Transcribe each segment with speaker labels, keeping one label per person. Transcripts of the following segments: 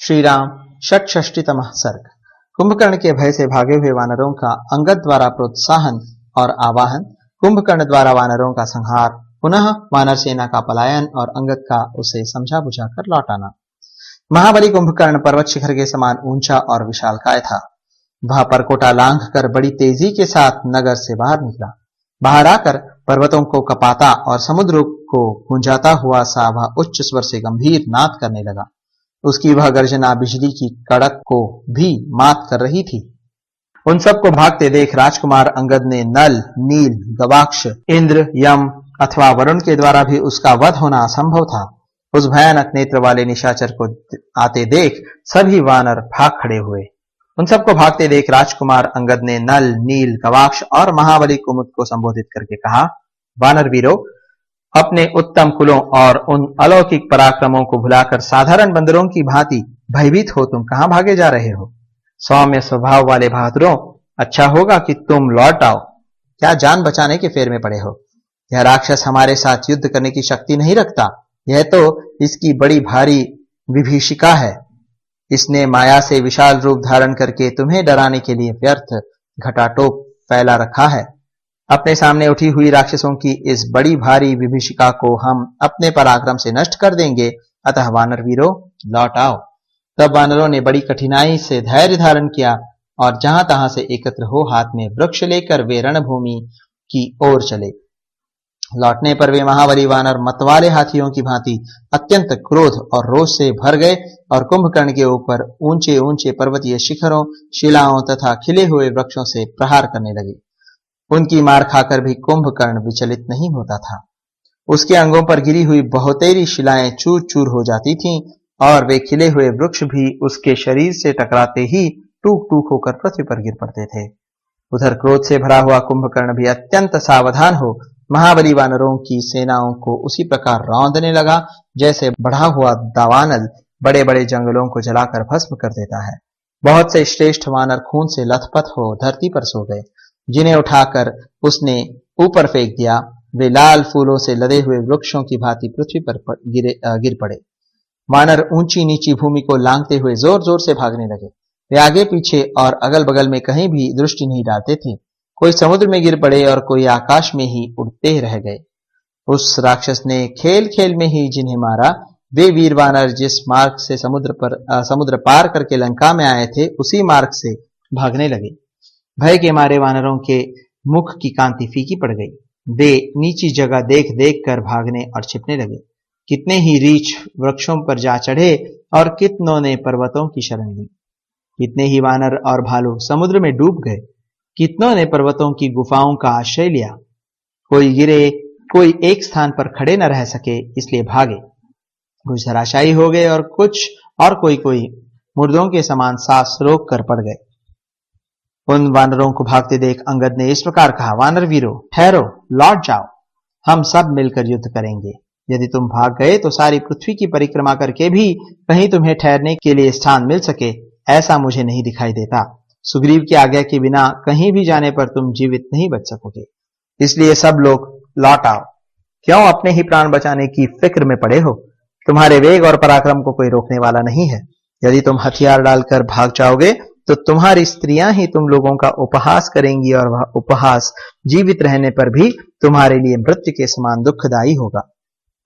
Speaker 1: श्री राम षट्षष्टितमः सर्ग। कुंभकर्ण के भय से भागे हुए वानरों का अंगद द्वारा प्रोत्साहन और आवाहन, कुंभकर्ण द्वारा वानरों का संहार, पुनः वानर सेना का पलायन और अंगद का उसे समझा बुझाकर लौट आना। महाबली कुंभकर्ण पर्वत शिखर के समान ऊंचा और विशालकाय था। वह परकोटा लांघ कर बड़ी तेजी के साथ नगर से बाहर निकला। बाहर आकर पर्वतों को कपाता और समुद्र को गुंजाता हुआ सा वह उच्च स्वर से गंभीर नाद करने लगा। उसकी वह गर्जना बिजली की कड़क को भी मात कर रही थी। उन सबको भागते देख राजकुमार अंगद ने नल, नील, गवाक्ष, इंद्र, यम अथवा वरुण के द्वारा भी उसका वध होना असंभव था। उस भयानक नेत्र वाले निशाचर को आते देख सभी वानर भाग खड़े हुए। उन सबको भागते देख राजकुमार अंगद ने नल, नील, गवाक्ष और महाबली कुमुद को संबोधित करके कहा, वानर वीरों, अपने उत्तम कुलों और उन अलौकिक पराक्रमों को भुलाकर साधारण बंदरों की भांति भयभीत हो तुम कहां भागे जा रहे हो? सौम्य स्वभाव वाले बहादुरों, अच्छा होगा कि तुम लौट आओ। क्या जान बचाने के फेर में पड़े हो? यह राक्षस हमारे साथ युद्ध करने की शक्ति नहीं रखता। यह तो इसकी बड़ी भारी विभीषिका है। इसने माया से विशाल रूप धारण करके तुम्हें डराने के लिए व्यर्थ घटाटोप फैला रखा है। अपने सामने उठी हुई राक्षसों की इस बड़ी भारी विभीषिका को हम अपने पराक्रम से नष्ट कर देंगे। अतः वानर वीरों, लौट आओ। तब वानरों ने बड़ी कठिनाई से धैर्य धारण किया और जहां तहां से एकत्र हो हाथ में वृक्ष लेकर वे रणभूमि की ओर चले। लौटने पर वे महाबली वानर मतवाले हाथियों की भांति अत्यंत क्रोध और रोष से भर गए और कुंभकर्ण के ऊपर ऊंचे ऊंचे पर्वतीय शिखरों, शिलाओं तथा खिले हुए वृक्षों से प्रहार करने लगे। उनकी मार खाकर भी कुंभकर्ण विचलित नहीं होता था। उसके अंगों पर गिरी हुई बहुतेरी शिलाएं चूर चूर हो जाती थीं और वे खिले हुए वृक्ष भी उसके शरीर से टकराते ही टूक टूक होकर पृथ्वी पर गिर पड़ते थे। उधर क्रोध से भरा हुआ कुंभकर्ण भी अत्यंत सावधान हो महाबली वानरों की सेनाओं को उसी प्रकार रौंदने लगा जैसे बढ़ा हुआ दावानल बड़े बड़े जंगलों को जलाकर भस्म कर देता है। बहुत से श्रेष्ठ वानर खून से लथपथ हो धरती पर सो गए, जिन्हें उठाकर उसने ऊपर फेंक दिया। वे लाल फूलों से लदे हुए वृक्षों की भांति पृथ्वी पर गिर पड़े। वानर ऊंची नीची भूमि को लांघते हुए जोर जोर से भागने लगे। वे आगे पीछे और अगल बगल में कहीं भी दृष्टि नहीं डालते थे। कोई समुद्र में गिर पड़े और कोई आकाश में ही उड़ते रह गए। उस राक्षस ने खेल खेल में ही जिन्हें मारा, वे वीर वानर जिस मार्ग से समुद्र पार करके लंका में आए थे, उसी मार्ग से भागने लगे। भय के मारे वानरों के मुख की कांति फीकी पड़ गई। वे नीची जगह देख देख कर भागने और छिपने लगे। कितने ही रीछ वृक्षों पर जा चढ़े और कितनों ने पर्वतों की शरण ली। कितने ही वानर और भालू समुद्र में डूब गए। कितनों ने पर्वतों की गुफाओं का आश्रय लिया। कोई गिरे, कोई एक स्थान पर खड़े न रह सके, इसलिए भागे। कुछ धराशायी हो गए और कोई मुर्दों के समान सांस रोक कर पड़ गए। उन वानरों को भागते देख अंगद ने इस प्रकार कहा, वानर वीरों, ठहरो, लौट जाओ। हम सब मिलकर युद्ध करेंगे। यदि तुम भाग गए तो सारी पृथ्वी की परिक्रमा करके भी कहीं तुम्हें ठहरने के लिए स्थान मिल सके, ऐसा मुझे नहीं दिखाई देता। सुग्रीव की आज्ञा के बिना कहीं भी जाने पर तुम जीवित नहीं बच सकोगे। इसलिए सब लोग लौट आओ। क्यों अपने ही प्राण बचाने की फिक्र में पड़े हो? तुम्हारे वेग और पराक्रम को कोई रोकने वाला नहीं है। यदि तुम हथियार डालकर भाग जाओगे तो तुम्हारी स्त्रियां ही तुम लोगों का उपहास करेंगी और वह उपहास जीवित रहने पर भी तुम्हारे लिए मृत्यु के समान दुखदायी होगा।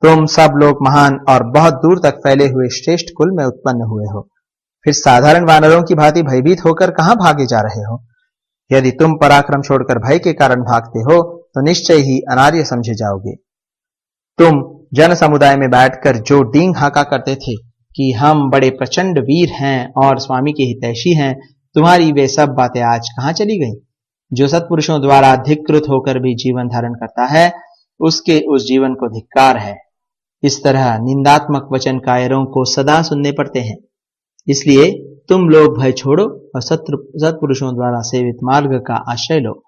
Speaker 1: तुम सब लोग महान और बहुत दूर तक फैले हुए श्रेष्ठ कुल में उत्पन्न हुए हो, फिर साधारण वानरों की भांति भयभीत होकर कहां भागे जा रहे हो? यदि तुम पराक्रम छोड़कर भय के कारण भागते हो तो निश्चय ही अनार्य समझे जाओगे। तुम जन समुदाय में बैठकर जो डींग हाका करते थे कि हम बड़े प्रचंड वीर हैं और स्वामी के हितैषी हैं, तुम्हारी वे सब बातें आज कहां चली गई? जो सत्पुरुषों द्वारा धिक्कृत होकर भी जीवन धारण करता है, उसके उस जीवन को धिक्कार है। इस तरह निंदात्मक वचन कायरों को सदा सुनने पड़ते हैं। इसलिए तुम लोग भय छोड़ो और सत्पुरुषों द्वारा सेवित मार्ग का आश्रय लो।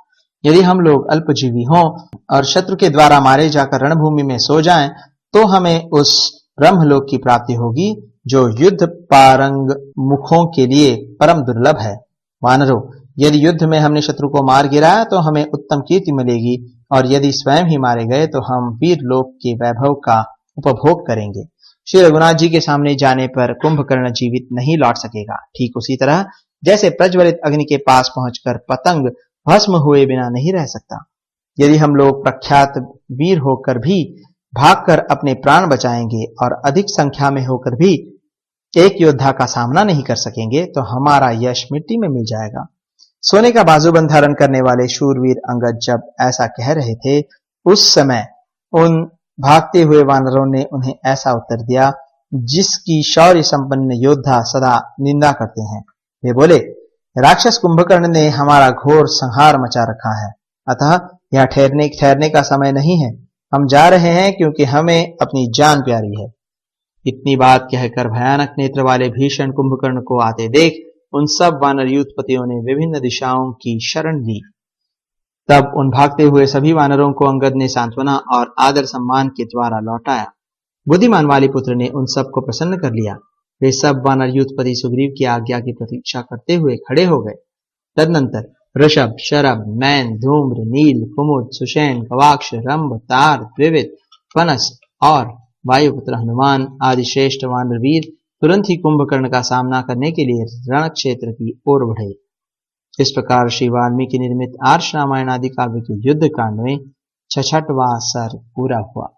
Speaker 1: यदि हम लोग अल्पजीवी हों और शत्रु के द्वारा मारे जाकर रणभूमि में सो जाएं, तो हमें उस ब्रह्मलोक की प्राप्ति होगी जो युद्ध पारंग मुखों के लिए परम दुर्लभ है। वानरों, यदि युद्ध में हमने शत्रु को मार गिराया तो हमें उत्तम कीर्ति मिलेगी, और यदि स्वयं ही मारे गए तो हम वीर लोक के वैभव का उपभोग करेंगे। श्री रघुनाथ जी के सामने जाने पर कुंभकर्ण जीवित नहीं लौट सकेगा। ठीक उसी तरह जैसे प्रज्वलित अग्नि के पास पहुंचकर पतंग भस्म हुए बिना नहीं रह सकता। यदि हम लोग प्रख्यात वीर होकर भी भागकर अपने प्राण बचाएंगे और अधिक संख्या में होकर भी एक योद्धा का सामना नहीं कर सकेंगे तो हमारा यश मिट्टी में मिल जाएगा। सोने का बाजूबंद धारण करने वाले शूरवीर अंगद जब ऐसा कह रहे थे, उस समय उन भागते हुए वानरों ने उन्हें ऐसा उत्तर दिया जिसकी शौर्य संपन्न योद्धा सदा निंदा करते हैं। वे बोले, राक्षस कुंभकर्ण ने हमारा घोर संहार मचा रखा है, अतः यह ठहरने का समय नहीं है। हम जा रहे हैं क्योंकि हमें अपनी जान प्यारी है। इतनी बात कहकर भयानक नेत्र वाले भीषण कुंभकर्ण को आते देख उन सब वानर यूथपतियों ने विभिन्न दिशाओं की शरण ली। तब उन भागते हुए सभी वानरों को अंगद ने सांत्वना और आदर सम्मान के द्वारा लौटाया। बुद्धिमान वालीपुत्र ने उन सब को प्रसन्न कर लिया। वे सब वानर यूथपति सुग्रीव की आज्ञा की प्रतीक्षा करते हुए खड़े हो गए। तदनंतर ऋषभ, शरभ, नैन, धूम्र, नील, कुमुद, सुषेण, गवाक्ष, रंभ, तार, द्विविद, फनस और वायुपुत्र हनुमान आदि श्रेष्ठ वानरवीर तुरंत ही कुंभकर्ण का सामना करने के लिए रण क्षेत्र की ओर बढ़े। इस प्रकार श्री वाल्मीकि निर्मित आर्ष रामायण आदि काव्य के युद्ध कांड में 66वां सर्ग पूरा हुआ।